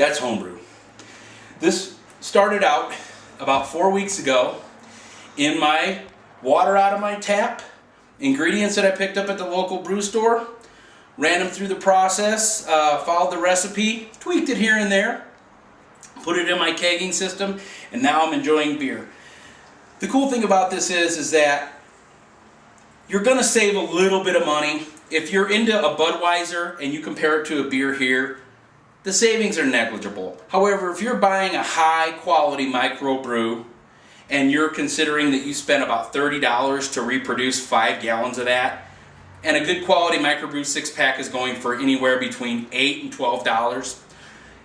That's homebrew. This started out about 4 weeks ago in my water out of my tap, ingredients that I picked up at the local brew store, ran them through the process, followed the recipe, tweaked it here and there, put it in my kegging system, and now I'm enjoying beer. The cool thing about this is that you're going to save a little bit of money. If you're into a Budweiser and you compare it to a beer here, the savings are negligible. However, if you're buying a high quality microbrew and you're considering that you spent about $30 to reproduce 5 gallons of that, and a good quality microbrew 6-pack is going for anywhere between $8 and $12,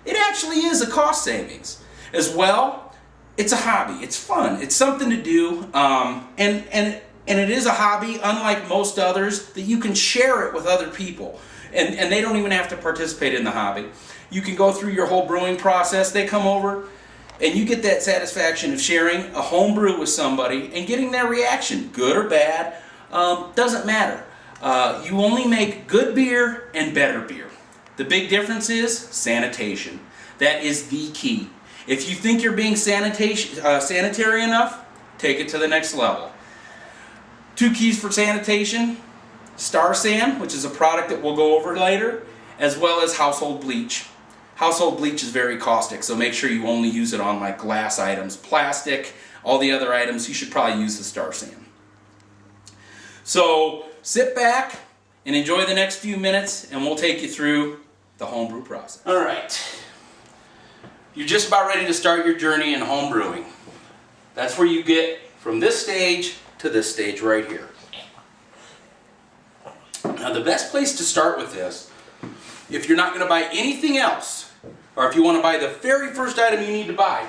it actually is a cost savings. As well, it's a hobby. It's fun. It's something to do, and it is a hobby, unlike most others, that you can share it with other people. And they don't even have to participate in the hobby. You can go through your whole brewing process. They come over, and you get that satisfaction of sharing a home brew with somebody and getting their reaction, good or bad, doesn't matter. You only make good beer and better beer. The big difference is sanitation. That is the key. If you think you're being sanitary enough, take it to the next level. 2 keys for sanitation: Star San, which is a product that we'll go over later, as well as household bleach. Household bleach is very caustic, so make sure you only use it on like glass items. Plastic, all the other items, you should probably use the Star San. So sit back and enjoy the next few minutes, and we'll take you through the homebrew process. All right, you're just about ready to start your journey in home brewing. That's where you get from this stage to this stage right here. Now the best place to start with this, if you're not going to buy anything else, or if you want to buy the very first item you need to buy,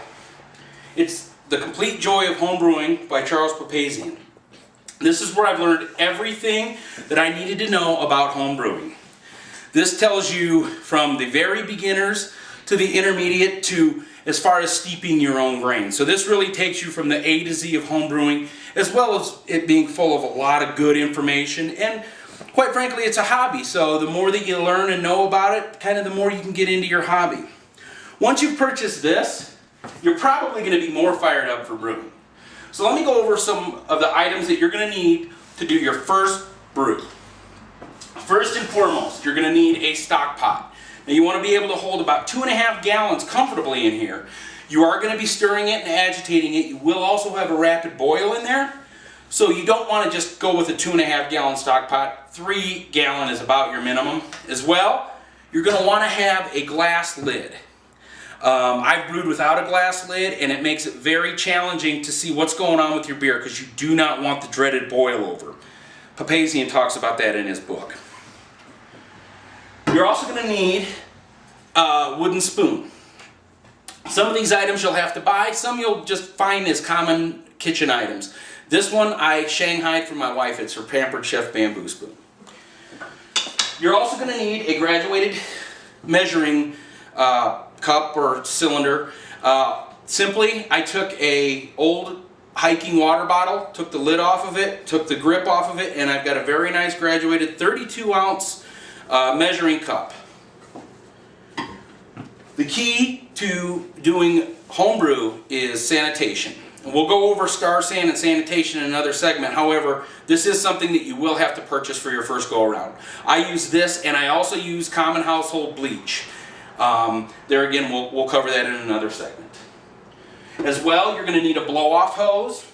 it's The Complete Joy of Homebrewing by Charles Papazian. This is where I've learned everything that I needed to know about homebrewing. This tells you from the very beginners to the intermediate to as far as steeping your own grain. So this really takes you from the A to Z of homebrewing, as well as it being full of a lot of good information. And quite frankly, it's a hobby, so the more that you learn and know about it, kind of the more you can get into your hobby. Once you've purchased this, you're probably going to be more fired up for brewing. So let me go over some of the items that you're going to need to do your first brew. First and foremost, you're going to need a stock pot. Now you want to be able to hold about 2.5 gallons comfortably in here. You are going to be stirring it and agitating it. You will also have a rapid boil in there. So you don't want to just go with a 2.5 gallon stock pot. 3 gallon is about your minimum. As well, you're going to want to have a glass lid. I've brewed without a glass lid, and it makes it very challenging to see what's going on with your beer because you do not want the dreaded boil over. Papazian talks about that in his book. You're also going to need a wooden spoon. Some of these items you'll have to buy, some you'll just find as common kitchen items. This one I shanghaied for my wife. It's her Pampered Chef bamboo spoon. You're also going to need a graduated measuring cup or cylinder. Simply, I took a old hiking water bottle, took the lid off of it, took the grip off of it, and I've got a very nice graduated 32 ounce measuring cup. The key to doing homebrew is sanitation. We'll go over Star San and sanitation in another segment. However, this is something that you will have to purchase for your first go around. I use this, and I also use common household bleach. There again, we'll cover that in another segment. As well, you're going to need a blow-off hose,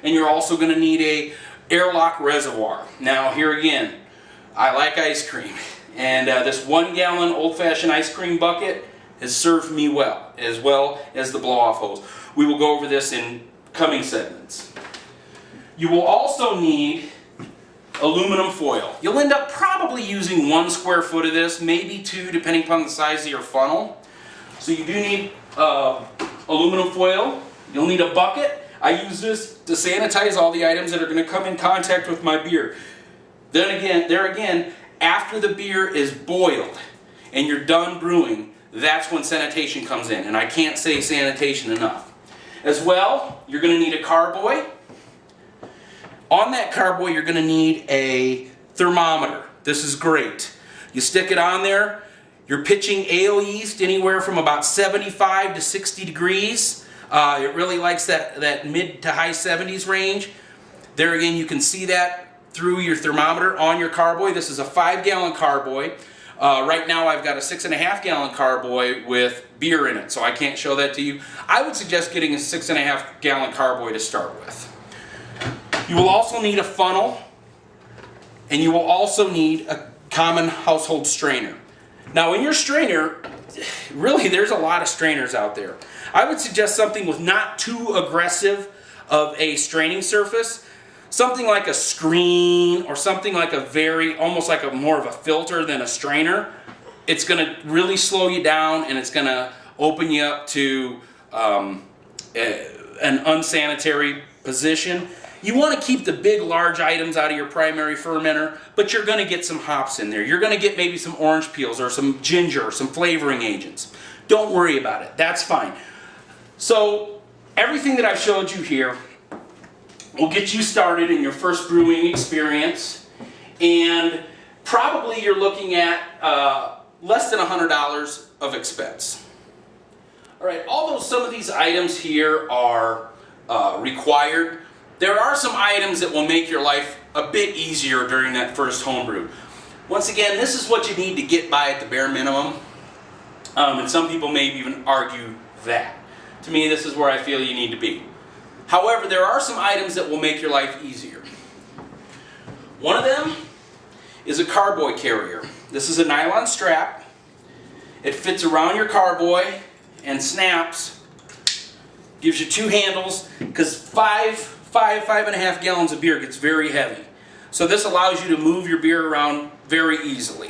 and you're also going to need a airlock reservoir. Now here again, I like ice cream, and this 1 gallon old-fashioned ice cream bucket has served me well as the blow-off hose. We will go over this in coming segments. You will also need aluminum foil. You'll end up probably using 1 square foot of this, maybe 2, depending upon the size of your funnel. So you do need aluminum foil. You'll need a bucket. I use this to sanitize all the items that are going to come in contact with my beer. Then again, after the beer is boiled and you're done brewing, that's when sanitation comes in, and I can't say sanitation enough. As well, you're going to need a carboy. On that carboy, you're going to need a thermometer. This is great. You stick it on there, You're pitching ale yeast anywhere from about 75 to 60 degrees. It really likes that mid to high 70s range. There again, you can see that through your thermometer on your carboy. This is a 5-gallon carboy. Right now I've got a 6.5-gallon carboy with beer in it, so I can't show that to you. I would suggest getting a 6.5-gallon carboy to start with. You will also need a funnel, and you will also need a common household strainer. Now in your strainer, really there's a lot of strainers out there. I would suggest something with not too aggressive of a straining surface. Something like a screen or something like almost like more of a filter than a strainer. It's going to really slow you down, and it's going to open you up to an unsanitary position. You want to keep the big, large items out of your primary fermenter, but you're going to get some hops in there. You're going to get maybe some orange peels or some ginger or some flavoring agents. Don't worry about it. That's fine. So everything that I've showed you here will get you started in your first brewing experience, and probably you're looking at less than $100 of expense. All right, although some of these items here are required, there are some items that will make your life a bit easier during that first homebrew. Once again, this is what you need to get by at the bare minimum, and some people may even argue that. To me, this is where I feel you need to be. However, there are some items that will make your life easier. One of them is a carboy carrier. This is a nylon strap. It fits around your carboy and snaps. Gives you 2 handles, because 5.5 gallons of beer gets very heavy. So this allows you to move your beer around very easily.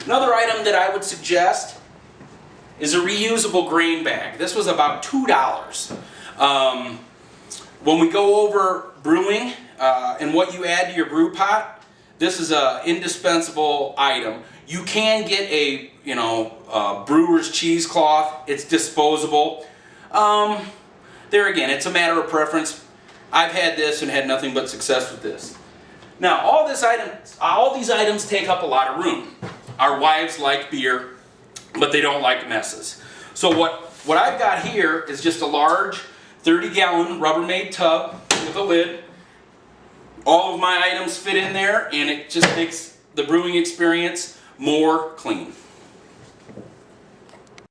Another item that I would suggest is a reusable grain bag. This was about $2. When we go over brewing and what you add to your brew pot, this is an indispensable item. You can get a brewer's cheesecloth. It's disposable. There again, it's a matter of preference. I've had this and had nothing but success with this. Now, all these items take up a lot of room. Our wives like beer, but they don't like messes. So what I've got here is just a large 30-gallon Rubbermaid tub with a lid. All of my items fit in there, and it just makes the brewing experience more clean.